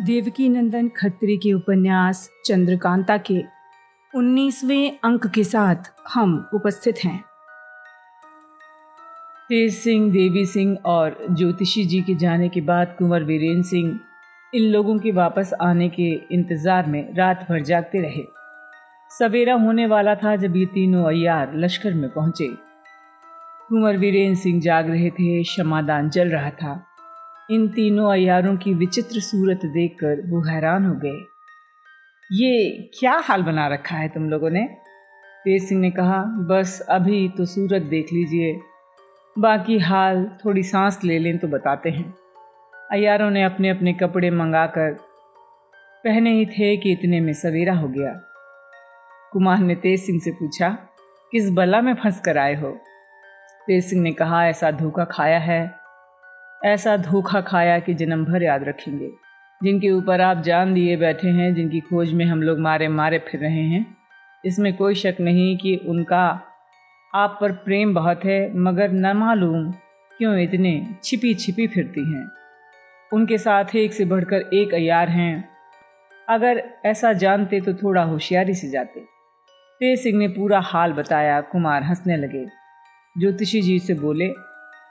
देवकी नंदन खत्री के उपन्यास चंद्रकांता के 19वें अंक के साथ हम उपस्थित हैं। तेज सिंह, देवी सिंह और ज्योतिषी जी के जाने के बाद कुंवर वीरेंद्र सिंह इन लोगों के वापस आने के इंतज़ार में रात भर जागते रहे। सवेरा होने वाला था जब ये तीनों अय्यार लश्कर में पहुंचे। कुंवर वीरेंद्र सिंह जाग रहे थे, क्षमादान जल रहा था। इन तीनों अय्यारों की विचित्र सूरत देखकर वो हैरान हो गए। ये क्या हाल बना रखा है तुम लोगों ने? तेज सिंह ने कहा, बस अभी तो सूरत देख लीजिए, बाकी हाल थोड़ी सांस ले लें तो बताते हैं। अय्यारों ने अपने अपने कपड़े मंगाकर पहने ही थे कि इतने में सवेरा हो गया। कुमार ने तेज सिंह से पूछा, किस बला में फंस कर आए हो? तेज सिंह ने कहा, ऐसा धोखा खाया कि जन्म भर याद रखेंगे। जिनके ऊपर आप जान दिए बैठे हैं, जिनकी खोज में हम लोग मारे मारे फिर रहे हैं, इसमें कोई शक नहीं कि उनका आप पर प्रेम बहुत है, मगर न मालूम क्यों इतने छिपी छिपी फिरती हैं। उनके साथ एक से बढ़कर एक अय्यार हैं। अगर ऐसा जानते तो थोड़ा होशियारी से जाते। तेज सिंह ने पूरा हाल बताया। कुमार हंसने लगे। ज्योतिषी जी से बोले,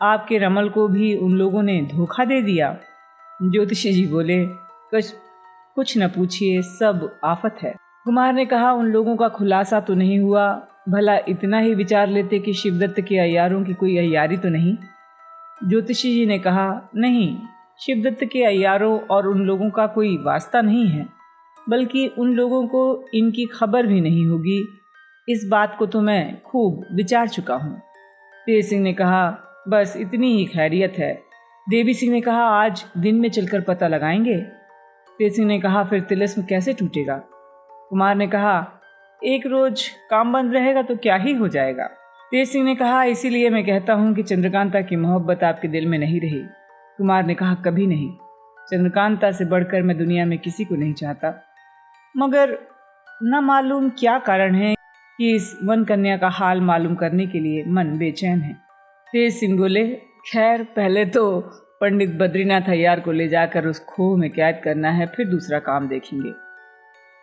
आपके रमल को भी उन लोगों ने धोखा दे दिया? ज्योतिषी जी बोले, कुछ न पूछिए, सब आफत है। कुमार ने कहा, उन लोगों का खुलासा तो नहीं हुआ? भला इतना ही विचार लेते कि शिवदत्त के अय्यारों की कोई अय्यारी तो नहीं? ज्योतिषी जी ने कहा, नहीं, शिवदत्त के अय्यारों और उन लोगों का कोई वास्ता नहीं है, बल्कि उन लोगों को इनकी खबर भी नहीं होगी। इस बात को तो मैं खूब विचार चुका हूँ। तेज सिंह ने कहा, बस इतनी ही खैरियत है। देवी सिंह ने कहा, आज दिन में चलकर पता लगाएंगे। तेज सिंह ने कहा, फिर तिलिस्म कैसे टूटेगा? कुमार ने कहा, एक रोज काम बंद रहेगा तो क्या ही हो जाएगा। तेज सिंह ने कहा, इसीलिए मैं कहता हूँ कि चंद्रकांता की मोहब्बत आपके दिल में नहीं रही। कुमार ने कहा, कभी नहीं। चंद्रकांता से बढ़कर मैं दुनिया में किसी को नहीं चाहता, मगर न मालूम क्या कारण है कि इस वन कन्या का हाल मालूम करने के लिए मन बेचैन है। तेज सिंह बोले, खैर पहले तो पंडित बद्रीनाथ अय्यार को ले जाकर उस खोह में कैद करना है, फिर दूसरा काम देखेंगे।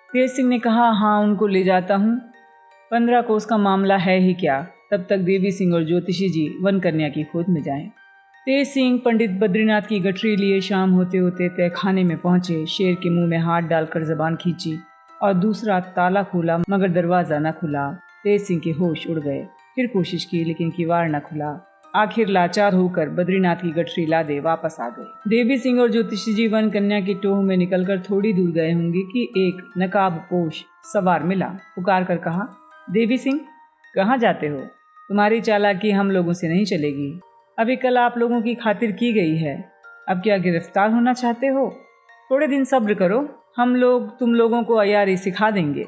तेज सिंह ने कहा, हाँ, उनको ले जाता हूँ। 15 कोस का मामला है ही क्या, तब तक देवी सिंह और ज्योतिषी जी वन कन्या की खोज में जाएं। तेज सिंह पंडित बद्रीनाथ की गठरी लिए शाम होते होते तहखाने में पहुंचे। शेर के मुंह में हाथ डालकर जबान खींची और दूसरा ताला खोला, मगर दरवाजा न खुला। तेज सिंह के होश उड़ गए। फिर कोशिश की, लेकिन किवाड़ न खुला। आखिर लाचार होकर बद्रीनाथ की गठरी लादे वापस आ गए। देवी सिंह और ज्योतिषी जी वन कन्या की टोह में निकलकर थोड़ी दूर गए होंगे कि एक नकाबपोश सवार मिला। पुकार कर कहा, देवी सिंह, कहाँ जाते हो? तुम्हारी चालाकी हम लोगों से नहीं चलेगी। अभी कल आप लोगों की खातिर की गई है, अब क्या गिरफ्तार होना चाहते हो? थोड़े दिन सब्र करो, हम लोग तुम लोगों को अय्यारी सिखा देंगे।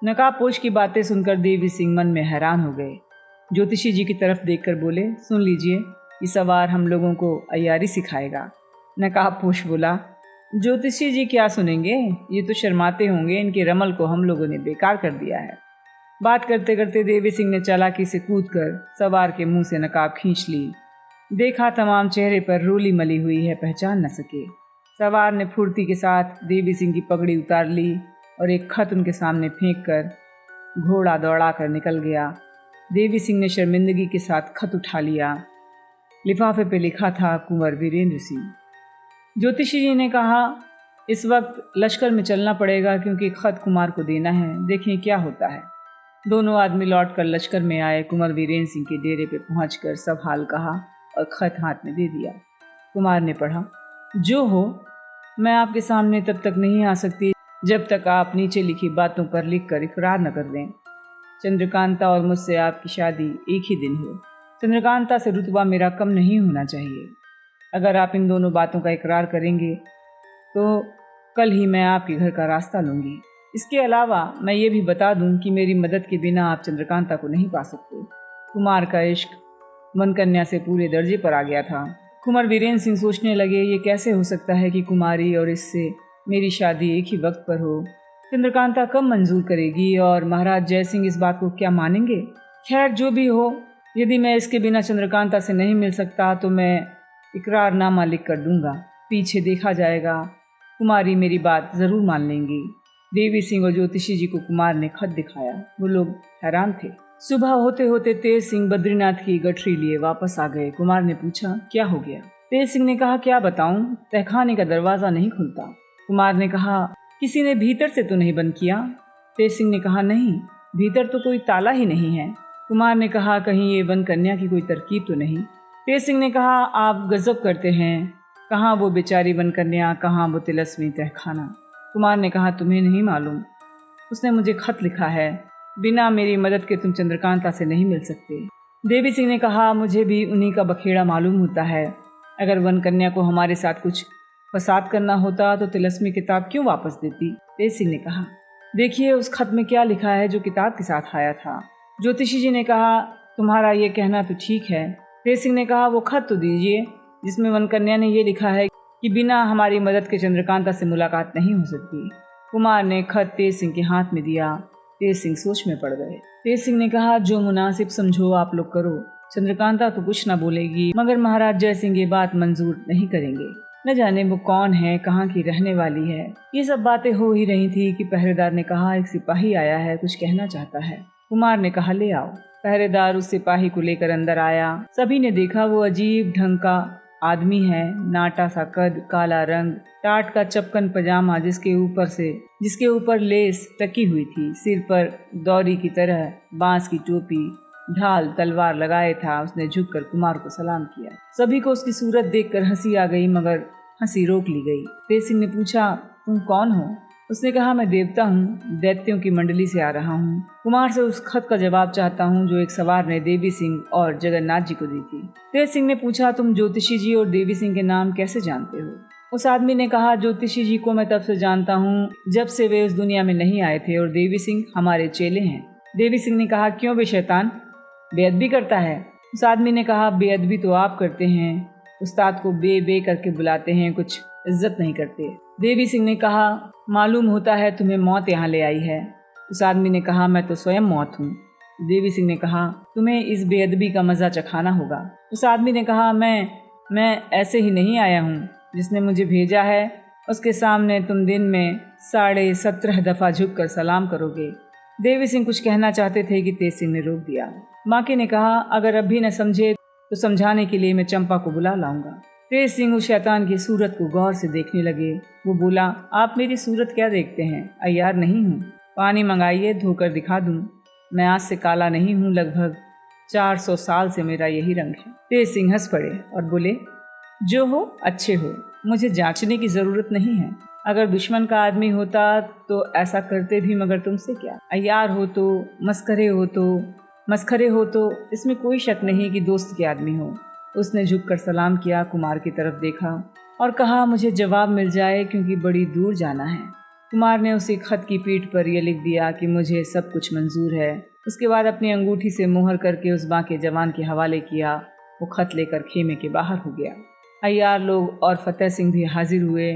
नकाबपोश की बातें सुनकर देवी सिंह मन में हैरान हो गए। ज्योतिषी जी की तरफ देखकर बोले, सुन लीजिए, ये सवार हम लोगों को अय्यारी सिखाएगा। नकाबपोश बोला, ज्योतिषी जी क्या सुनेंगे, ये तो शर्माते होंगे, इनके रमल को हम लोगों ने बेकार कर दिया है। बात करते करते देवी सिंह ने चालाकी से कूदकर सवार के मुंह से नकाब खींच ली। देखा तमाम चेहरे पर रोली मली हुई है, पहचान न सके। सवार ने फुर्ती के साथ देवी सिंह की पगड़ी उतार ली और एक खत उनके सामने फेंक कर घोड़ा दौड़ा कर निकल गया। देवी सिंह ने शर्मिंदगी के साथ खत उठा लिया। लिफाफे पे लिखा था, कुंवर वीरेंद्र सिंह। ज्योतिषी जी ने कहा, इस वक्त लश्कर में चलना पड़ेगा क्योंकि खत कुमार को देना है, देखें क्या होता है। दोनों आदमी लौटकर लश्कर में आए। कुंवर वीरेंद्र सिंह के डेरे पे पहुंचकर सब हाल कहा और खत हाथ में दे दिया। कुमार ने पढ़ा, जो हो, मैं आपके सामने तब तक नहीं आ सकती जब तक आप नीचे लिखी बातों पर लिखकर इकरार न कर दें। चंद्रकांता और मुझसे आपकी शादी एक ही दिन हो। चंद्रकांता से रुतबा मेरा कम नहीं होना चाहिए। अगर आप इन दोनों बातों का इकरार करेंगे तो कल ही मैं आपके घर का रास्ता लूँगी। इसके अलावा मैं ये भी बता दूं कि मेरी मदद के बिना आप चंद्रकांता को नहीं पा सकते। कुमार का इश्क वन कन्या से पूरे दर्जे पर आ गया था। कुंवर वीरेंद्र सिंह सोचने लगे, ये कैसे हो सकता है कि कुमारी और इससे मेरी शादी एक ही वक्त पर हो। चंद्रकांता कब मंजूर करेगी और महाराज जय सिंह इस बात को क्या मानेंगे? खैर जो भी हो, यदि मैं इसके बिना चंद्रकांता से नहीं मिल सकता तो मैं इकरारनामा लिख कर दूंगा। पीछे देखा जाएगा। कुमारी मेरी बात जरूर मान लेंगी। देवी सिंह और ज्योतिषी जी को कुमार ने खत दिखाया। वो लोग हैरान थे। सुबह होते होते तेज सिंह बद्रीनाथ की गठरी लिए वापस आ गए। कुमार ने पूछा, क्या हो गया? तेज सिंह ने कहा, क्या बताऊं, तहखाने का दरवाजा नहीं खुलता। कुमार ने कहा, किसी ने भीतर से तो नहीं बंद किया? तेज सिंह ने कहा, नहीं, भीतर तो कोई ताला ही नहीं है। कुमार ने कहा, कहीं ये वन कन्या की कोई तरकीब तो नहीं? तेज सिंह ने कहा, आप गजब करते हैं, कहाँ वो बेचारी वन कन्या, कहाँ वो तिलस्मी तहखाना। कुमार ने कहा, तुम्हें नहीं मालूम, उसने मुझे खत लिखा है, बिना मेरी मदद के तुम चंद्रकांता से नहीं मिल सकते। देवी सिंह ने कहा, मुझे भी उन्हीं का बखेड़ा मालूम होता है। अगर वन कन्या को हमारे साथ कुछ फसाद करना होता तो तिलस्मी किताब क्यों वापस देती? तेज सिंह ने कहा, देखिए उस खत में क्या लिखा है जो किताब के साथ आया था। ज्योतिषी जी ने कहा, तुम्हारा ये कहना तो ठीक है। तेज सिंह ने कहा, वो खत तो दीजिए जिसमें वन कन्या ने ये लिखा है कि बिना हमारी मदद के चंद्रकांता से मुलाकात नहीं हो सकती। कुमार ने खत तेज सिंह के हाथ में दिया। तेज सिंह सोच में पड़ गए। तेज सिंह ने कहा, जो मुनासिब समझो आप लोग करो। चंद्रकांता तो कुछ ना बोलेगी, मगर महाराज जय सिंह ये बात मंजूर नहीं करेंगे। न जाने वो कौन है, कहाँ की रहने वाली है। ये सब बातें हो ही रही थी कि पहरेदार ने कहा, एक सिपाही आया है, कुछ कहना चाहता है। कुमार ने कहा, ले आओ। पहरेदार उस सिपाही को लेकर अंदर आया। सभी ने देखा वो अजीब ढंग का आदमी है, नाटा सा कद, काला रंग, टाट का चपकन पजामा जिसके ऊपर लेस टकी हुई थी, सिर पर दौरी की तरह बांस की टोपी, ढाल तलवार लगाए था। उसने झुककर कुमार को सलाम किया। सभी को उसकी सूरत देखकर हंसी आ गई, मगर हंसी रोक ली गई। तेज सिंह ने पूछा, तुम कौन हो? उसने कहा, मैं देवता हूँ, दैत्यों की मंडली से आ रहा हूँ। कुमार से उस खत का जवाब चाहता हूँ जो एक सवार ने देवी सिंह और जगन्नाथ जी को दी थी। तेज सिंह ने पूछा, तुम ज्योतिषी जी और देवी सिंह के नाम कैसे जानते हो? उस आदमी ने कहा, ज्योतिषी जी को मैं तब से जानता हूँ जब से वे उस दुनिया में नहीं आए थे, और देवी सिंह हमारे चेले हैं। देवी सिंह ने कहा, क्यों वे शैतान बेअदबी करता है? उस आदमी ने कहा, बेअदबी तो आप करते हैं, उस्ताद को बे करके बुलाते हैं, कुछ इज्जत नहीं करते। देवी सिंह ने कहा, मालूम होता है तुम्हें मौत यहाँ ले आई है। उस आदमी ने कहा, मैं तो स्वयं मौत हूँ। देवी सिंह ने कहा, तुम्हें इस बेअदबी का मजा चखाना होगा। उस आदमी ने कहा, मैं ऐसे ही नहीं आया हूँ, जिसने मुझे भेजा है उसके सामने तुम दिन में 17.5 दफा झुककर सलाम करोगे। देवी सिंह कुछ कहना चाहते थे कि तेज सिंह ने रोक दिया। बाकी ने कहा, अगर अब भी न समझे तो समझाने के लिए मैं चंपा को बुला लाऊंगा। तेज सिंह उस शैतान की सूरत को गौर से देखने लगे। वो बोला, आप मेरी सूरत क्या देखते हैं? अय्यार नहीं हूँ, पानी मंगाइए, धोकर दिखा दूं। मैं आज से काला नहीं हूँ, लगभग 400 साल से मेरा यही रंग है। तेज सिंह हंस पड़े और बोले, जो हो अच्छे हो, मुझे जांचने की जरूरत नहीं है। अगर दुश्मन का आदमी होता तो ऐसा करते भी, मगर तुमसे क्या? अय्यार हो तो, मस्खरे हो तो इसमें कोई शक नहीं कि दोस्त के आदमी हो। उसने झुककर सलाम किया, कुमार की तरफ देखा और कहा, मुझे जवाब मिल जाए क्योंकि बड़ी दूर जाना है। कुमार ने उसी खत की पीठ पर यह लिख दिया कि मुझे सब कुछ मंजूर है। उसके बाद अपनी अंगूठी से मोहर करके उस बांके जवान के हवाले किया। वो खत लेकर खेमे के बाहर हो गया। अय्यार लोग और फतेह सिंह भी हाजिर हुए।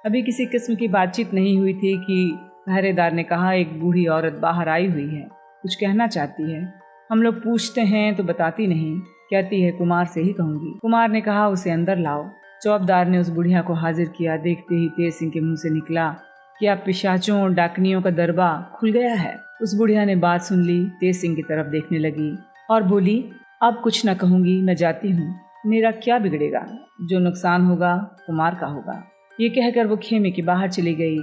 अभी किसी किस्म की बातचीत नहीं हुई थी कि पहरेदार ने कहा, एक बूढ़ी औरत बाहर आई हुई है, कुछ कहना चाहती है। हम लोग पूछते हैं तो बताती नहीं, कहती है कुमार से ही कहूंगी। कुमार ने कहा, उसे अंदर लाओ। चौबदार ने उस बुढ़िया को हाजिर किया। देखते ही तेज सिंह के मुंह से निकला, क्या पिशाचों और डाकनियों का दरबा खुल गया है? उस बुढ़िया ने बात सुन ली, तेज सिंह की तरफ देखने लगी और बोली, अब कुछ न कहूंगी, मैं जाती हूँ। मेरा क्या बिगड़ेगा? जो नुकसान होगा कुमार का होगा। ये कहकर वो खेमे के बाहर चली गई।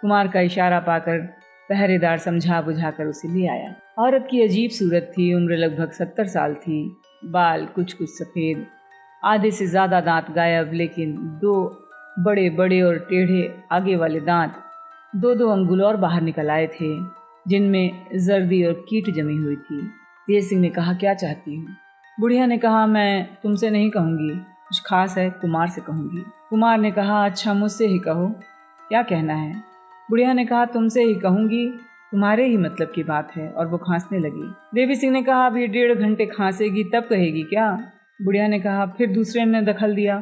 कुमार का इशारा पाकर पहरेदार समझा बुझाकर उसे ले आया। औरत की अजीब सूरत थी। उम्र लगभग 70 साल थी। बाल कुछ सफ़ेद, आधे से ज़्यादा दांत गायब, लेकिन 2 बड़े बड़े और टेढ़े आगे वाले दांत 2-2 अंगुल और बाहर निकल आए थे, जिनमें जर्दी और कीट जमी हुई थी। तेज सिंह ने कहा, क्या चाहती हूँ? बुढ़िया ने कहा, मैं तुमसे नहीं कहूँगी, कुछ खास है, कुमार से कहूँगी। कुमार ने कहा, अच्छा मुझसे ही कहो, क्या कहना है? बुढ़िया ने कहा, तुमसे ही कहूँगी, तुम्हारे ही मतलब की बात है। और वो खांसने लगी। देवी सिंह ने कहा, अब ये 1.5 घंटे खांसेगी तब कहेगी क्या? बुढ़िया ने कहा। फिर दूसरे ने दखल दिया।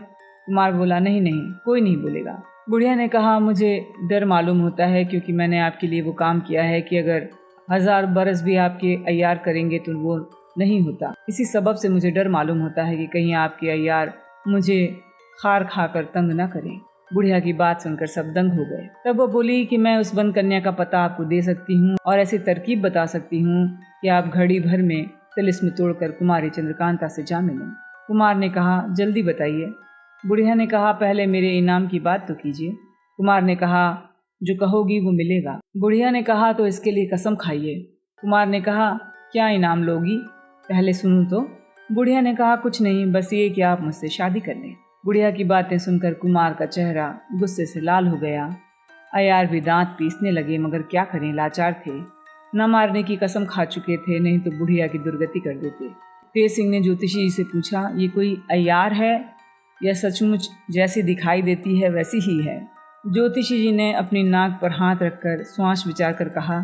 कुमार बोला, नहीं, कोई नहीं बोलेगा। बुढ़िया ने कहा, मुझे डर मालूम होता है, क्योंकि मैंने आपके लिए वो काम किया है कि अगर 1000 बरस भी आपके अय्यार करेंगे तो वो नहीं होता। इसी सबब से मुझे डर मालूम होता है कि कहीं आपके अय्यार मुझे खार खाकर तंग न करें। बुढ़िया की बात सुनकर सब दंग हो गए। तब वो बोली कि मैं उस वन कन्या का पता आपको दे सकती हूँ और ऐसी तरकीब बता सकती हूँ कि आप घड़ी भर में तिलिस्म तोड़कर कुमारी चंद्रकांता से जा मिलें। कुमार ने कहा, जल्दी बताइए। बुढ़िया ने कहा, पहले मेरे इनाम की बात तो कीजिए। कुमार ने कहा, जो कहोगी वो मिलेगा। बुढ़िया ने कहा, तो इसके लिए कसम खाइए। कुमार ने कहा, क्या इनाम लोगी, पहले सुनूं तो। बुढ़िया ने कहा, कुछ नहीं, बस ये कि आप मुझसे शादी कर लें। बुढ़िया की बातें सुनकर कुमार का चेहरा गुस्से से लाल हो गया। अयार भी दांत पीसने लगे, मगर क्या करें, लाचार थे। न मारने की कसम खा चुके थे, नहीं तो बुढ़िया की दुर्गति कर देते। तेज सिंह ने ज्योतिषी जी से पूछा, ये कोई अयार है या सचमुच जैसी दिखाई देती है वैसी ही है? ज्योतिषी जी ने अपनी नाक पर हाथ रखकर श्वास विचार कर कहा,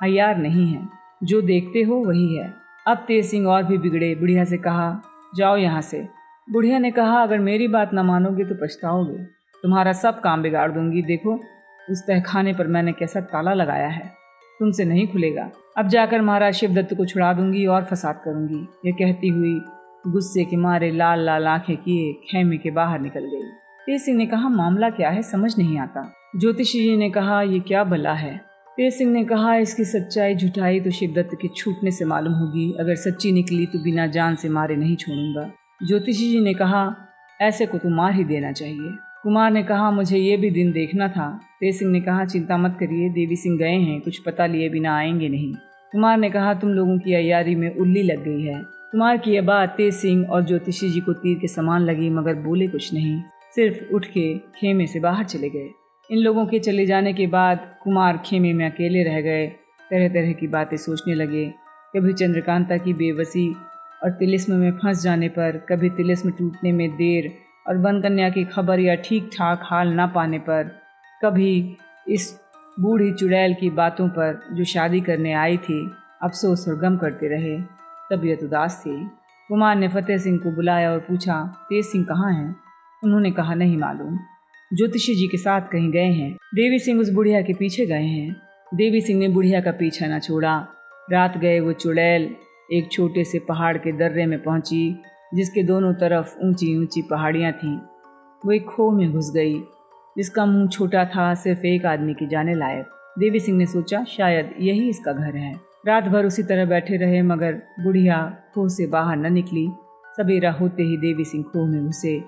अयार नहीं है, जो देखते हो वही है। अब तेज सिंह और भी बिगड़े। बुढ़िया से कहा, जाओ यहाँ से। बुढ़िया ने कहा, अगर मेरी बात न मानोगे तो पछताओगे, तुम्हारा सब काम बिगाड़ दूंगी। देखो उस तहखाने पर मैंने कैसा ताला लगाया है, तुमसे नहीं खुलेगा। अब जाकर महाराज शिवदत्त को छुड़ा दूंगी और फसाद करूंगी। ये कहती हुई गुस्से के मारे लाल लाल आंखें किए खेमे के बाहर निकल गई। तेज सिंह ने कहा, मामला क्या है, समझ नहीं आता। ज्योतिषी जी ने कहा, ये क्या भला है? तेज सिंह ने कहा, इसकी सच्चाई झुठाई तो शिवदत्त के छूटने से मालूम होगी। अगर सच्ची निकली तो बिना जान से मारे नहीं छोड़ूंगा। ज्योतिषी जी ने कहा, ऐसे को तो मार ही देना चाहिए। कुमार ने कहा, मुझे ये भी दिन देखना था। तेज सिंह ने कहा, चिंता मत करिए, देवी सिंह गए हैं, कुछ पता लिए बिना आएंगे नहीं। कुमार ने कहा, तुम लोगों की अय्यारी में उल्ली लग गई है। कुमार की यह बात तेज सिंह और ज्योतिषी जी को तीर के समान लगी, मगर बोले कुछ नहीं, सिर्फ उठ के खेमे से बाहर चले गए। इन लोगों के चले जाने के बाद कुमार खेमे में अकेले रह गए। तरह तरह की बातें सोचने लगे। कभी चंद्रकांता की बेबसी और तिलिस्म में फंस जाने पर, कभी तिलिस्म टूटने में देर और वन कन्या की खबर या ठीक ठाक हाल ना पाने पर, कभी इस बूढ़ी चुड़ैल की बातों पर जो शादी करने आई थी। अफसोस और गम करते रहे, तबीयत उदास थी। कुमार ने फतेह सिंह को बुलाया और पूछा, तेज सिंह कहाँ हैं? उन्होंने कहा, नहीं मालूम, ज्योतिषी जी के साथ कहीं गए हैं। देवी सिंह उस बुढ़िया के पीछे गए हैं। देवी सिंह ने बुढ़िया का पीछा न छोड़ा। रात गए वो चुड़ैल एक छोटे से पहाड़ के दर्रे में पहुंची, जिसके दोनों तरफ ऊंची ऊंची पहाड़ियां थीं। वो एक खो में घुस गई, जिसका मुंह छोटा था, सिर्फ एक आदमी की जाने लायक। देवी सिंह ने सोचा, शायद यही इसका घर है। रात भर उसी तरह बैठे रहे, मगर बुढ़िया खो से बाहर न निकली। सवेरा होते ही देवी सिंह खो में घुसे।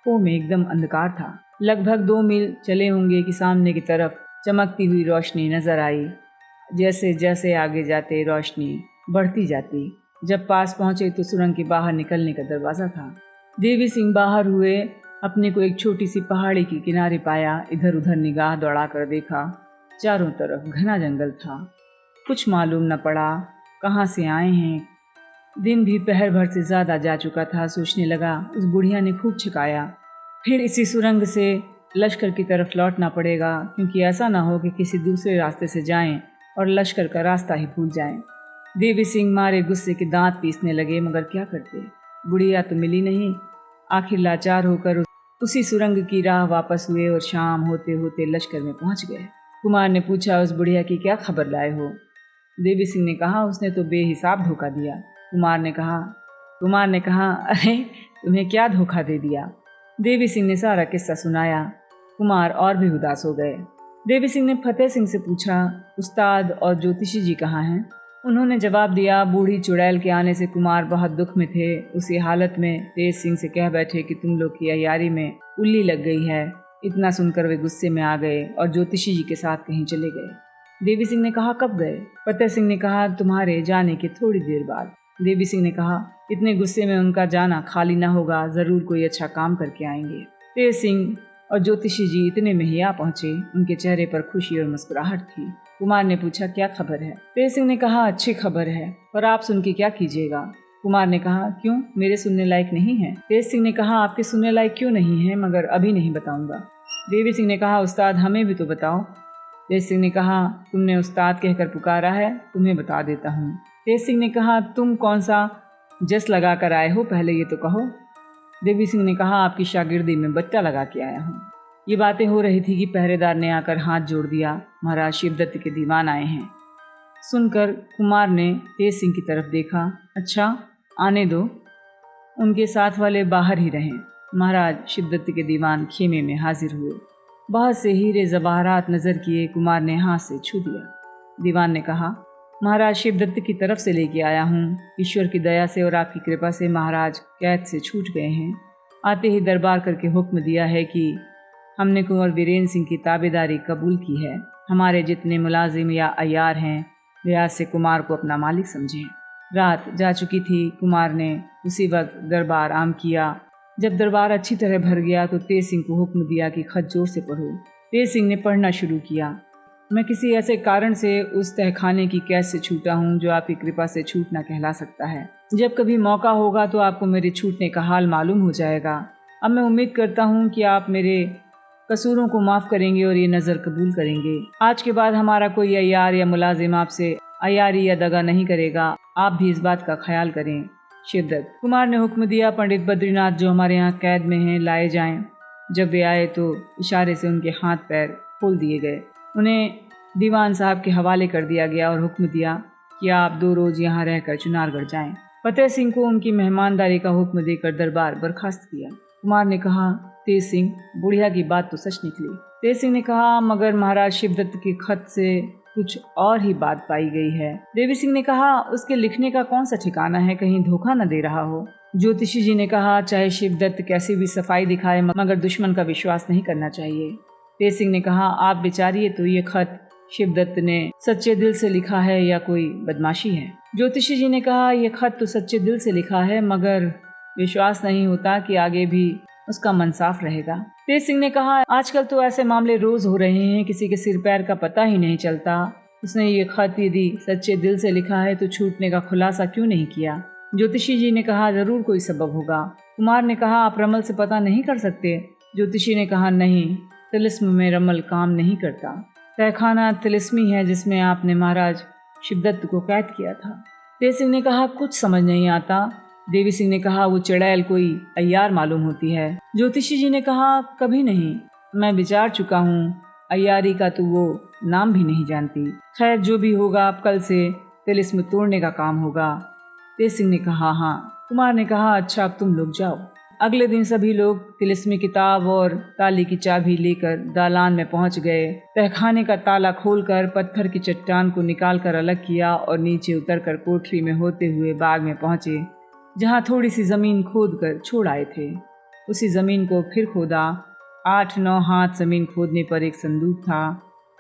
खो में एकदम अंधकार था। लगभग 2 मील चले होंगे कि सामने की तरफ चमकती हुई रोशनी नजर आई। जैसे जैसे आगे जाते रोशनी बढ़ती जाती। जब पास पहुंचे तो सुरंग के बाहर निकलने का दरवाजा था। देवी सिंह बाहर हुए, अपने को एक छोटी सी पहाड़ी के किनारे पाया। इधर उधर निगाह दौड़ाकर देखा, चारों तरफ घना जंगल था। कुछ मालूम न पड़ा कहाँ से आए हैं। दिन भी पहर भर से ज्यादा जा चुका था। सोचने लगा, उस बुढ़िया ने खूब छिकाया, फिर इसी सुरंग से लश्कर की तरफ लौटना पड़ेगा, क्योंकि ऐसा ना हो कि किसी दूसरे रास्ते से जाएं और लश्कर का रास्ता ही भूल जाएं। देवी सिंह मारे गुस्से के दांत पीसने लगे, मगर क्या करते, बुढ़िया तो मिली नहीं। आखिर लाचार होकर उसी सुरंग की राह वापस हुए और शाम होते होते लश्कर में पहुंच गए। कुमार ने पूछा, उस बुढ़िया की क्या खबर लाए हो? देवी सिंह ने कहा, उसने तो बेहिसाब धोखा दिया। कुमार ने कहा, अरे तुम्हें क्या धोखा दे दिया? देवी सिंह ने सारा किस्सा सुनाया। कुमार और भी उदास हो गए। देवी सिंह ने फतेह सिंह से पूछा, उस्ताद और ज्योतिषी जी कहाँ हैं? उन्होंने जवाब दिया, बूढ़ी चुड़ैल के आने से कुमार बहुत दुख में थे। उसी हालत में तेज सिंह से कह बैठे कि तुम लोग की अय्यारी में उल्ली लग गई है। इतना सुनकर वे गुस्से में आ गए और ज्योतिषी जी के साथ कहीं चले गए। देवी सिंह ने कहा, कब गए? फतेह सिंह ने कहा, तुम्हारे जाने के थोड़ी देर बाद। देवी सिंह ने कहा, इतने गुस्से में उनका जाना खाली न होगा, जरूर कोई अच्छा काम करके आएंगे। तेज सिंह और ज्योतिषी जी इतने में ही आ पहुंचे। उनके चेहरे पर खुशी और मुस्कुराहट थी। कुमार ने पूछा, क्या खबर है? तेज सिंह ने कहा, अच्छी खबर है, पर आप सुन के क्या कीजिएगा? कुमार ने कहा, क्यों, मेरे सुनने लायक नहीं है? तेज सिंह ने कहा, आपके सुनने लायक क्यों नहीं है, मगर अभी नहीं बताऊंगा। देवी सिंह ने कहा, उस्ताद हमें भी तो बताओ। तेज सिंह ने कहा, तुमने उस्ताद कहकर पुकारा है, तुम्हें बता देता हूँ। तेज सिंह ने कहा, तुम कौन सा जस लगा कर आए हो, पहले ये तो कहो। देवी सिंह ने कहा, आपकी शागिर्दी में बच्चा लगा के आया हूँ। ये बातें हो रही थी कि पहरेदार ने आकर हाथ जोड़ दिया। महाराज शिवदत्त के दीवान आए हैं। सुनकर कुमार ने तेज सिंह की तरफ देखा। अच्छा, आने दो, उनके साथ वाले बाहर ही रहें। महाराज शिवदत्त के दीवान खेमे में हाजिर हुए। बहुत से हीरे जवाहरात नजर किए कुमार ने हाथ से छू दिया। दीवान ने कहा, महाराज शिवदत्त की तरफ से लेके आया हूँ। ईश्वर की दया से और आपकी कृपा से महाराज कैद से छूट गए हैं। आते ही दरबार करके हुक्म दिया है कि हमने कुंवर वीरेंद्र सिंह की ताबेदारी कबूल की है। हमारे जितने मुलाजिम या अय्यार हैं वे आज से कुमार को अपना मालिक समझें। रात जा चुकी थी। कुमार ने उसी वक्त दरबार आम किया। जब दरबार अच्छी तरह भर गया तो तेज सिंह को हुक्म दिया कि खत जोर से पढ़ो। तेज सिंह ने पढ़ना शुरू किया। मैं किसी ऐसे कारण से उस तहखाने की कैद से छूटा हूँ जो आपकी कृपा से छूटना कहला सकता है। जब कभी मौका होगा तो आपको मेरे छूटने का हाल मालूम हो जाएगा। अब मैं उम्मीद करता हूँ कि आप मेरे कसूरों को माफ़ करेंगे और ये नज़र कबूल करेंगे। आज के बाद हमारा कोई अय्यार या मुलाजिम आपसे अय्यारी या दगा नहीं करेगा। आप भी इस बात का ख्याल करें। शिवदत्त। कुमार ने हुक्म दिया, पंडित बद्रीनाथ जो हमारे यहाँ कैद में हैं लाए जाएं। जब वे आए तो इशारे से उनके हाथ पैर खोल दिए गए। उन्हें दीवान साहब के हवाले कर दिया गया और हुक्म दिया कि आप 2 रोज यहाँ रहकर चुनारगढ़ जाएं। फतेह सिंह को उनकी मेहमानदारी का हुक्म देकर दरबार बर्खास्त किया। कुमार ने कहा, तेज सिंह, बुढ़िया की बात तो सच निकली। तेज सिंह ने कहा, मगर महाराज शिवदत्त के खत से कुछ और ही बात पाई गई है। देवी सिंह ने कहा, उसके लिखने का कौन सा ठिकाना है, कहीं धोखा न दे रहा हो। ज्योतिषी जी ने कहा, चाहे शिवदत्त कैसी भी सफाई दिखाए मगर दुश्मन का विश्वास नहीं करना चाहिए। तेज सिंह ने कहा, आप विचारिए तो ये खत शिवदत्त ने सच्चे दिल से लिखा है या कोई बदमाशी है। ज्योतिषी जी ने कहा, यह खत तो सच्चे दिल से लिखा है मगर विश्वास नहीं होता कि आगे भी उसका मन साफ रहेगा। तेज सिंह ने कहा, आजकल तो ऐसे मामले रोज हो रहे हैं, किसी के सिर पैर का पता ही नहीं चलता। उसने ये खत यदि सच्चे दिल से लिखा है तो छूटने का खुलासा क्यों नहीं किया। ज्योतिषी जी ने कहा, जरूर कोई सबब होगा। कुमार ने कहा, आप रमल से पता नहीं कर सकते। ज्योतिषी ने कहा, नहीं, तिलिस्म में रमल काम नहीं करता। तहखाना तिलिस्मी है जिसमें आपने महाराज शिवदत्त को कैद किया था। तेज सिंह ने कहा, कुछ समझ नहीं आता। देवी सिंह ने कहा, वो चुड़ैल कोई अय्यार मालूम होती है। ज्योतिषी जी ने कहा, कभी नहीं, मैं विचार चुका हूँ, अय्यारी का तो वो नाम भी नहीं जानती। खैर जो भी होगा, अब कल से तिलिस्म तोड़ने का काम होगा। तेज सिंह ने कहा, हाँ। कुमार ने कहा, अच्छा अब तुम लोग जाओ। अगले दिन सभी लोग तिलिस्मी किताब और ताली की चाबी लेकर दालान में पहुंच गए। तहखाने का ताला खोलकर पत्थर की चट्टान को निकालकर अलग किया और नीचे उतरकर कोठरी में होते हुए बाग में पहुंचे जहां थोड़ी सी जमीन खोद कर छोड़ आए थे। उसी जमीन को फिर खोदा। 8-9 हाथ जमीन खोदने पर एक संदूक था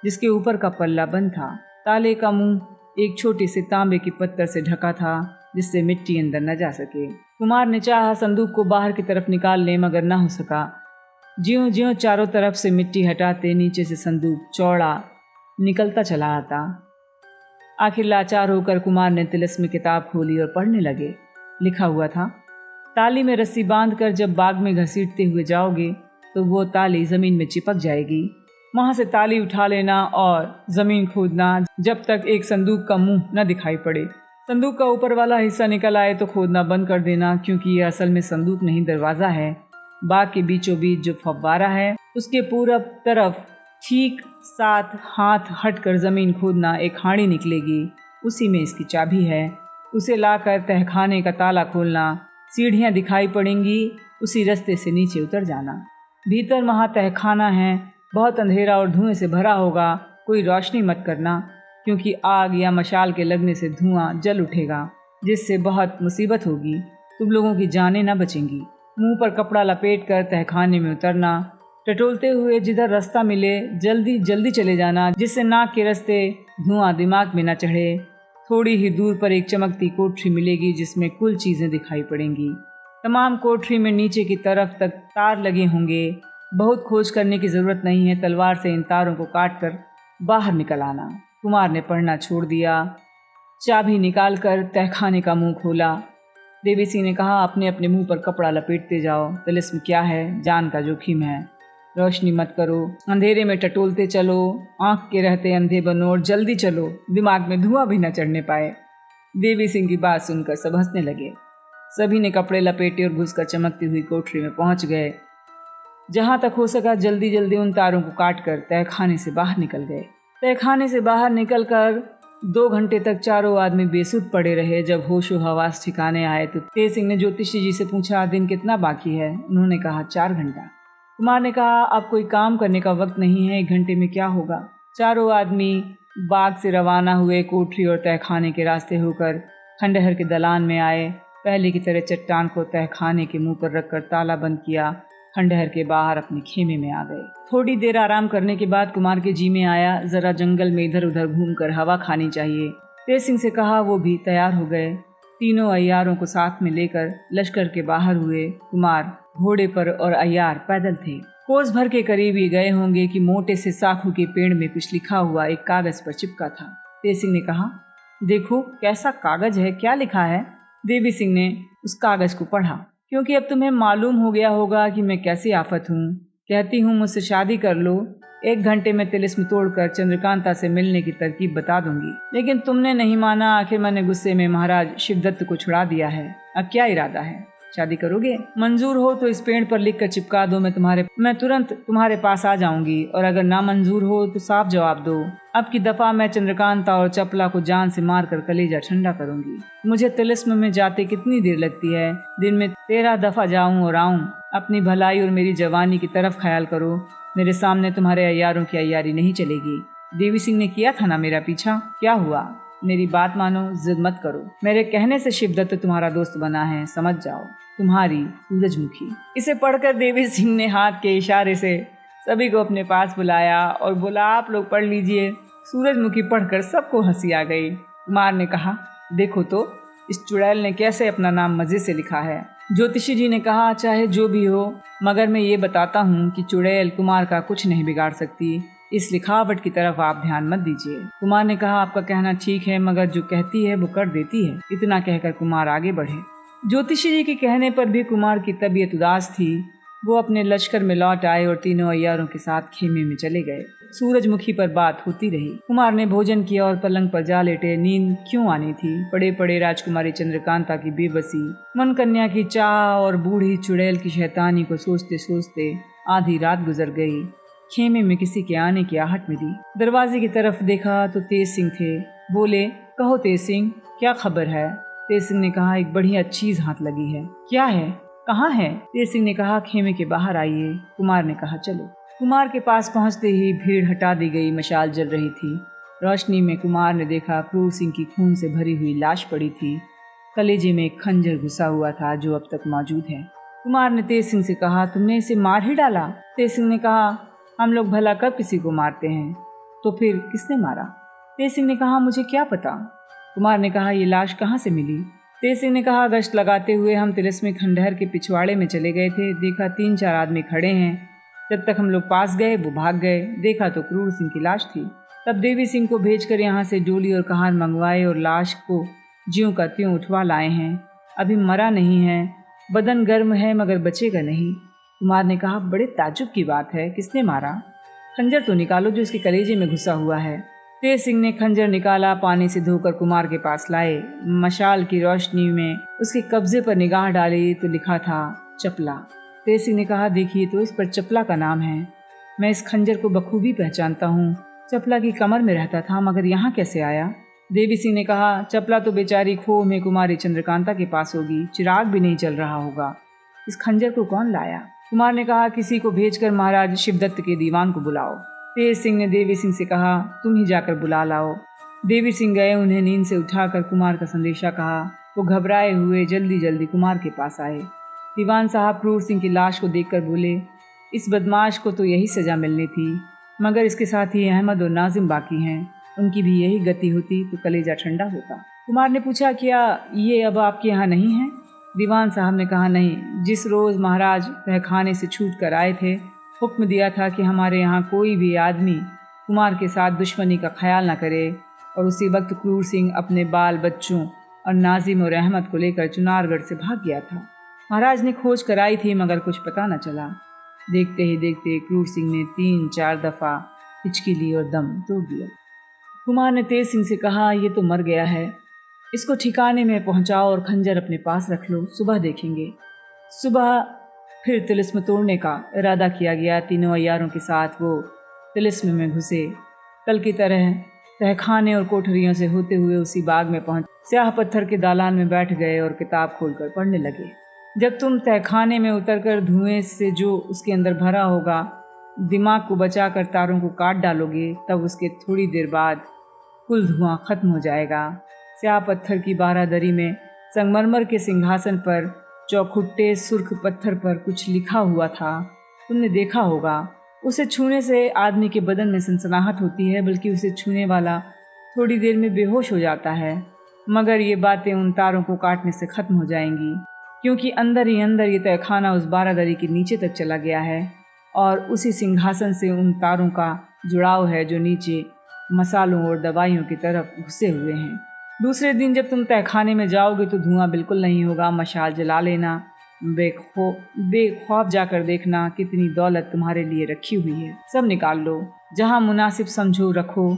जिसके ऊपर का पल्ला बंद था। ताले का मुंह एक छोटे से तांबे के पत्थर से ढका था जिससे मिट्टी अंदर न जा सके। कुमार ने चाहा संदूक को बाहर की तरफ निकाल ले मगर न हो सका। ज्यों ज्यों चारों तरफ से मिट्टी हटाते नीचे से संदूक चौड़ा निकलता चला आता। आखिर लाचार होकर कुमार ने तिलिस्म किताब खोली और पढ़ने लगे। लिखा हुआ था, ताली में रस्सी बांधकर जब बाग में घसीटते हुए जाओगे तो वो ताली जमीन में चिपक जाएगी। वहां से ताली उठा लेना और जमीन खोदना जब तक एक संदूक का मुंह न दिखाई पड़े। संदूक का ऊपर वाला हिस्सा निकल आए तो खोदना बंद कर देना, क्योंकि यह असल में संदूक नहीं दरवाजा है। बाग के बीचों बीच जो फव्वारा है उसके पूरब तरफ ठीक 7 हाथ हटकर जमीन खोदना, एक हांडी निकलेगी, उसी में इसकी चाबी है। उसे लाकर तहखाने का ताला खोलना, सीढ़ियां दिखाई पड़ेंगी, उसी रास्ते से नीचे उतर जाना। भीतर वहाँ तहखाना है, बहुत अंधेरा और धुएं से भरा होगा। कोई रोशनी मत करना, क्योंकि आग या मशाल के लगने से धुआं जल उठेगा जिससे बहुत मुसीबत होगी। तुम लोगों की जानें न बचेंगी। मुंह पर कपड़ा लपेट कर तहखाने में उतरना। टटोलते हुए जिधर रास्ता मिले जल्दी जल्दी चले जाना, जिससे नाक के रास्ते धुआं दिमाग में न चढ़े। थोड़ी ही दूर पर एक चमकती कोठरी मिलेगी जिसमें कुल चीज़ें दिखाई पड़ेंगी। तमाम कोठरी में नीचे की तरफ तक तार लगे होंगे। बहुत खोज करने की ज़रूरत नहीं है, तलवार से इन तारों को काटकर बाहर निकल आना। कुमार ने पढ़ना छोड़ दिया। चाबी निकालकर तहखाने का मुंह खोला। देवी सिंह ने कहा, अपने अपने मुंह पर कपड़ा लपेटते जाओ। तिलिस्म क्या है, जान का जोखिम है। रोशनी मत करो, अंधेरे में टटोलते चलो, आंख के रहते अंधे बनो और जल्दी चलो, दिमाग में धुआं भी न चढ़ने पाए। देवी सिंह की बात सुनकर सब हंसने लगे। सभी ने कपड़े लपेटे और घुसकर चमकती हुई कोठरी में पहुंच गए। जहां तक हो सका जल्दी जल्दी उन तारों को काटकर तहखाने से बाहर निकल गए। तहखाने से बाहर निकलकर 2 घंटे तक चारों आदमी बेसुध पड़े रहे। जब होशो हवास ठिकाने आए तो तेज सिंह ने ज्योतिषी जी से पूछा, दिन कितना बाकी है? उन्होंने कहा, 4 घंटा। कुमार ने कहा, अब कोई काम करने का वक्त नहीं है, 1 घंटे में क्या होगा। चारों आदमी बाग से रवाना हुए, कोठरी और तहखाने के रास्ते होकर खंडहर के दलान में आए। पहले की तरह चट्टान को तहखाने के मुंह पर रखकर ताला बंद किया, खंडहर के बाहर अपने खेमे में आ गए। थोड़ी देर आराम करने के बाद कुमार के जी में आया, जरा जंगल में इधर उधर घूमकर हवा खानी चाहिए। तेज सिंह से कहा, वो भी तैयार हो गए। तीनों अय्यारों को साथ में लेकर लश्कर के बाहर हुए। कुमार घोड़े पर और अय्यार पैदल थे। कोस भर के करीब ही गए होंगे कि मोटे से साखू के पेड़ में कुछ लिखा हुआ एक कागज पर चिपका था। तेज सिंह ने कहा, देखो कैसा कागज है, क्या लिखा है। देवी सिंह ने उस कागज को पढ़ा। क्योंकि अब तुम्हें मालूम हो गया होगा कि मैं कैसी आफत हूँ, कहती हूँ मुझसे शादी कर लो, 1 घंटे में तिलिस्म तोड़कर चंद्रकांता से मिलने की तरकीब बता दूंगी। लेकिन तुमने नहीं माना। आखिर मैंने गुस्से में महाराज शिवदत्त को छुड़ा दिया है। अब क्या इरादा है, शादी करोगे? मंजूर हो तो इस पेड़ पर लिख कर चिपका दो, मैं तुरंत तुम्हारे पास आ जाऊंगी। और अगर ना मंजूर हो तो साफ जवाब दो। अब की दफा मैं चंद्रकांता और चपला को जान से मारकर कलेजा ठंडा करूंगी। मुझे तिलिस्म में जाते कितनी देर लगती है, दिन में 13 दफा जाऊं और आऊं। अपनी भलाई और मेरी जवानी की तरफ ख्याल करो। मेरे सामने तुम्हारे अय्यारों की अय्यारी नहीं चलेगी। देवी सिंह ने किया था ना मेरा पीछा, क्या हुआ? मेरी बात मानो, जिद मत करो। मेरे कहने से शिवदत्त तुम्हारा दोस्त बना है, समझ जाओ। तुम्हारी सूरजमुखी। इसे पढ़कर देवी सिंह ने हाथ के इशारे से सभी को अपने पास बुलाया और बोला, आप लोग पढ़ लीजिए। सूरजमुखी पढ़कर सबको हंसी आ गई। कुमार ने कहा, देखो तो इस चुड़ैल ने कैसे अपना नाम मजे से लिखा है। ज्योतिषी जी ने कहा, चाहे जो भी हो, मगर मैं ये बताता हूँ कि चुड़ैल कुमार का कुछ नहीं बिगाड़ सकती। इस लिखावट की तरफ आप ध्यान मत दीजिए। कुमार ने कहा, आपका कहना ठीक है, मगर जो कहती है वो कर देती है। इतना कहकर कुमार आगे बढ़े। ज्योतिषी जी के कहने पर भी कुमार की तबीयत उदास थी। वो अपने लश्कर में लौट आए और तीनों अय्यारों के साथ खेमे में चले गए। सूरजमुखी पर बात होती रही। कुमार ने भोजन किया और पलंग पर जा लेटे। नींद क्यों आनी थी? पड़े पड़े राजकुमारी चंद्रकांता की बेबसी, मन कन्या की चाह और बूढ़ी चुड़ैल की शैतानी को सोचते सोचते आधी रात गुजर गई। खेमे में किसी के आने की आहट मिली। दरवाजे की तरफ देखा तो तेज सिंह थे। बोले, कहो तेज सिंह, क्या खबर है? तेज सिंह ने कहा, एक बढ़िया चीज हाथ लगी है। क्या है, कहाँ है? तेज सिंह ने कहा, खेमे के बाहर आइए। कुमार ने कहा, चलो। कुमार के पास पहुंचते ही भीड़ हटा दी गई। मशाल जल रही थी। रोशनी में कुमार ने देखा क्रूर सिंह की खून से भरी हुई लाश पड़ी थी। कलेजे में एक खंजर घुसा हुआ था जो अब तक मौजूद है। कुमार ने तेज सिंह से कहा, तुमने इसे मार ही डाला? तेज सिंह ने कहा, हम लोग भला कब किसी को मारते हैं, तो फिर किसने मारा? तेज सिंह ने कहा, मुझे क्या पता। कुमार ने कहा, ये लाश कहाँ से मिली? तेज सिंह ने कहा, गश्त लगाते हुए हम तिलिस्मी खंडहर के पिछवाड़े में चले गए थे। देखा 3-4 आदमी खड़े हैं। जब तक हम लोग पास गए वो भाग गए। देखा तो क्रूर सिंह की लाश थी। तब देवी सिंह को भेजकर यहाँ से डोली और कहार मंगवाए और लाश को ज्यों का त्यों उठवा लाए हैं। अभी मरा नहीं है, बदन गर्म है मगर बचेगा नहीं। कुमार ने कहा, बड़े ताज्जुब की बात है, किसने मारा? खंजर तो निकालो जो इसके कलेजे में घुसा हुआ है। तेज सिंह ने खंजर निकाला, पानी से धोकर कुमार के पास लाए। मशाल की रोशनी में उसके कब्जे पर निगाह डाली तो लिखा था चपला। तेज सिंह ने कहा, देखिए तो इस पर चपला का नाम है। मैं इस खंजर को बखूबी पहचानता हूँ। चपला की कमर में रहता था, मगर यहाँ कैसे आया? देवी सिंह ने कहा, चपला तो बेचारी खोह में कुमारी चंद्रकांता के पास होगी। चिराग भी नहीं चल रहा होगा। इस खंजर को कौन लाया? कुमार ने कहा, किसी को भेजकर महाराज शिवदत्त के दीवान को बुलाओ। तेज सिंह ने देवी सिंह से कहा, तुम ही जाकर बुला लाओ। देवी सिंह गए। उन्हें नींद से उठाकर कुमार का संदेशा कहा। वो घबराए हुए जल्दी जल्दी कुमार के पास आए। दीवान साहब क्रूर सिंह की लाश को देखकर बोले, इस बदमाश को तो यही सजा मिलनी थी, मगर इसके साथ ही अहमद और नाजिम बाकी हैं। उनकी भी यही गति होती तो कलेजा ठंडा होता। कुमार ने पूछा, क्या ये अब आपके यहाँ नहीं है? दीवान साहब ने कहा, नहीं। जिस रोज़ महाराज तहखाने से छूट कर आए थे, हुक्म दिया था कि हमारे यहाँ कोई भी आदमी कुमार के साथ दुश्मनी का ख्याल न करे, और उसी वक्त क्रूर सिंह अपने बाल बच्चों और नाजिम और अहमद को लेकर चुनारगढ़ से भाग गया था। महाराज ने खोज कराई थी मगर कुछ पता न चला। देखते ही देखते क्रूर सिंह ने 3-4 दफ़ा हिचकी ली और दम तोड़ दिया। कुमार ने तेज सिंह से कहा, ये तो मर गया है, इसको ठिकाने में पहुंचाओ और खंजर अपने पास रख लो, सुबह देखेंगे। सुबह फिर तिलिस्म तोड़ने का इरादा किया गया। तीनों अय्यारों के साथ वो तिलिस्म में घुसे। कल की तरह तहखाने और कोठरियों से होते हुए उसी बाग में पहुंच स्याह पत्थर के दालान में बैठ गए और किताब खोलकर पढ़ने लगे। जब तुम तहखाने में उतरकर धुएं से जो उसके अंदर भरा होगा दिमाग को बचाकर तारों को काट डालोगे, तब उसके थोड़ी देर बाद कुल धुआं खत्म हो जाएगा। स्याह पत्थर की बारादरी में संगमरमर के सिंहासन पर चौखुट्टे सुर्ख पत्थर पर कुछ लिखा हुआ था। तुमने देखा होगा, उसे छूने से आदमी के बदन में सनसनाहट होती है, बल्कि उसे छूने वाला थोड़ी देर में बेहोश हो जाता है। मगर ये बातें उन तारों को काटने से खत्म हो जाएंगी, क्योंकि अंदर ही अंदर ये तहखाना उस बारादरी के नीचे तक चला गया है और उसी सिंहासन से उन तारों का जुड़ाव है जो नीचे मसालों और दवाइयों की तरफ घुसे हुए हैं। दूसरे दिन जब तुम तहखाने में जाओगे तो धुआं बिल्कुल नहीं होगा। मशाल जला लेना, बेखौफ जाकर देखना कितनी दौलत तुम्हारे लिए रखी हुई है, सब निकाल लो, जहाँ मुनासिब समझो रखो।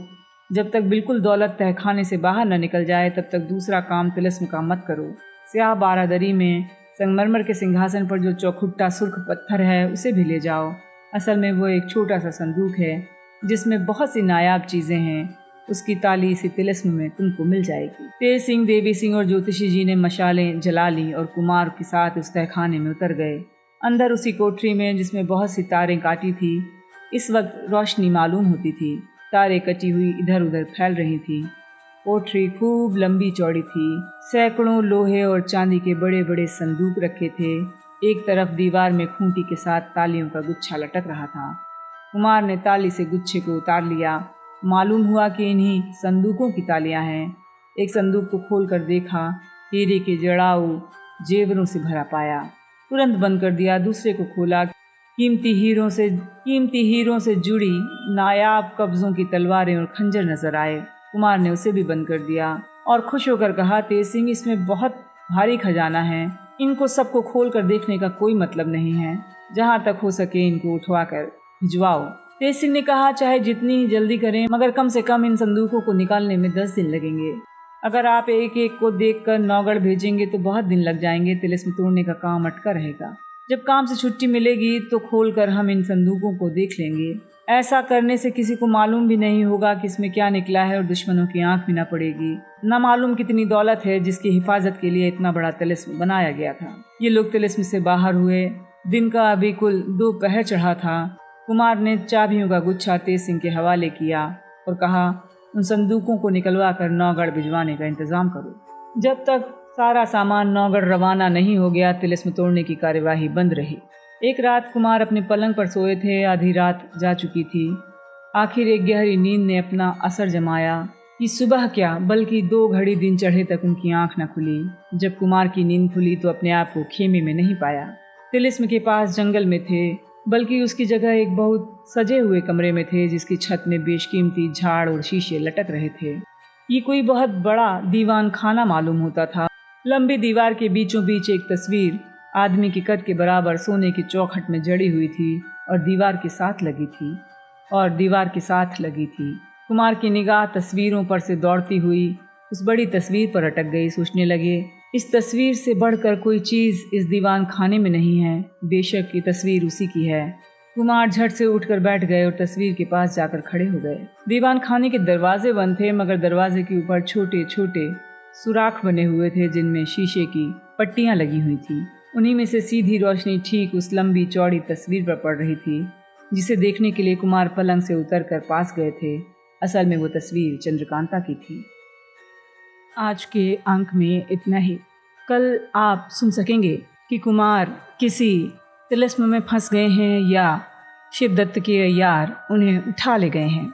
जब तक बिल्कुल दौलत तहखाने से बाहर न निकल जाए तब तक दूसरा काम तिलिस्म का मत करो। स्याह बारादरी में संगमरमर के सिंहासन पर जो चौखुट्टा सुर्ख पत्थर है उसे भी ले जाओ। असल में वो एक छोटा सा संदूक है जिसमें बहुत सी नायाब चीज़ें हैं। उसकी ताली इसी तिलिस्म में तुमको मिल जाएगी। तेज सिंह, देवी सिंह और ज्योतिषी जी ने मशालें जला ली और कुमार के साथ उस तहखाने में उतर गए। अंदर उसी कोठरी में जिसमें बहुत सी तारें काटी थी, इस वक्त रोशनी मालूम होती थी। तारें कटी हुई इधर उधर फैल रही थी। कोठरी खूब लंबी चौड़ी थी। सैकड़ों लोहे और चांदी के बड़े बड़े संदूक रखे थे। एक तरफ दीवार में खूंटी के साथ तालियों का गुच्छा लटक रहा था। कुमार ने ताली से गुच्छे को उतार लिया। मालूम हुआ कि इन्हीं संदूकों की तालियां हैं। एक संदूक को खोलकर देखा, हीरे के जड़ाऊ जेवरों से भरा पाया। तुरंत बंद कर दिया। दूसरे को खोला, कीमती हीरों से जुड़ी नायाब कब्जों की तलवारें और खंजर नजर आए। कुमार ने उसे भी बंद कर दिया और खुश होकर कहा, तेज सिंह, इसमें बहुत भारी खजाना है, इनको सबको खोल कर देखने का कोई मतलब नहीं है। जहाँ तक हो सके इनको उठवा कर भिजवाओ। तेज सिंह ने कहा, चाहे जितनी ही जल्दी करें, मगर कम से कम इन संदूकों को निकालने में 10 दिन लगेंगे। अगर आप एक एक को देखकर नौगढ़ भेजेंगे तो बहुत दिन लग जाएंगे। तिलिस्म तोड़ने का काम अटका रहेगा। जब काम से छुट्टी मिलेगी तो खोलकर हम इन संदूकों को देख लेंगे। ऐसा करने से किसी को मालूम भी नहीं होगा कि इसमें क्या निकला है और दुश्मनों की आंख भी न पड़ेगी। न मालूम कितनी दौलत है जिसकी हिफाजत के लिए इतना बड़ा तिलिस्म बनाया गया था। ये लोग तिलिस्म से बाहर हुए। दिन का अभी कुल 2 पहर चढ़ा था। कुमार ने चाबियों का गुच्छा तेज सिंह के हवाले किया और कहा, उन संदूकों को निकलवा कर नौगढ़ भिजवाने का इंतजाम करो। जब तक सारा सामान नौगढ़ रवाना नहीं हो गया तिलिस्म तोड़ने की कार्यवाही बंद रही। एक रात कुमार अपने पलंग पर सोए थे। आधी रात जा चुकी थी। आखिर एक गहरी नींद ने अपना असर जमाया कि सुबह क्या बल्कि 2 घड़ी दिन चढ़े तक उनकी आंख न खुली। जब कुमार की नींद खुली तो अपने आप को खेमे में नहीं पाया। तिलिस्म के पास जंगल में थे, बल्कि उसकी जगह एक बहुत सजे हुए कमरे में थे जिसकी छत में बेशकीमती झाड़ और शीशे लटक रहे थे। ये कोई बहुत बड़ा दीवान खाना मालूम होता था। लंबी दीवार के बीचों बीच एक तस्वीर आदमी के कद के बराबर सोने की चौखट में जड़ी हुई थी और दीवार के साथ लगी थी। कुमार की निगाह तस्वीरों पर से दौड़ती हुई उस बड़ी तस्वीर पर अटक गई। सोचने लगे, इस तस्वीर से बढ़कर कोई चीज़ इस दीवान खाने में नहीं है। बेशक ये तस्वीर उसी की है। कुमार झट से उठकर बैठ गए और तस्वीर के पास जाकर खड़े हो गए। दीवान खाने के दरवाजे बंद थे, मगर दरवाजे के ऊपर छोटे छोटे सुराख बने हुए थे जिनमें शीशे की पट्टियां लगी हुई थी। उन्हीं में से सीधी रोशनी ठीक उस लंबी चौड़ी तस्वीर पर पड़ रही थी जिसे देखने के लिए कुमार पलंग से उतरकर पास गए थे। असल में वो तस्वीर चंद्रकांता की थी। आज के अंक में इतना ही। कल आप सुन सकेंगे कि कुमार किसी तिलिस्म में फंस गए हैं या शिवदत्त के यार उन्हें उठा ले गए हैं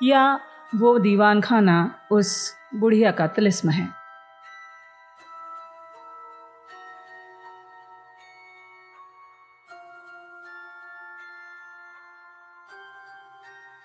या वो दीवान खाना उस बुढ़िया का तिलिस्म है।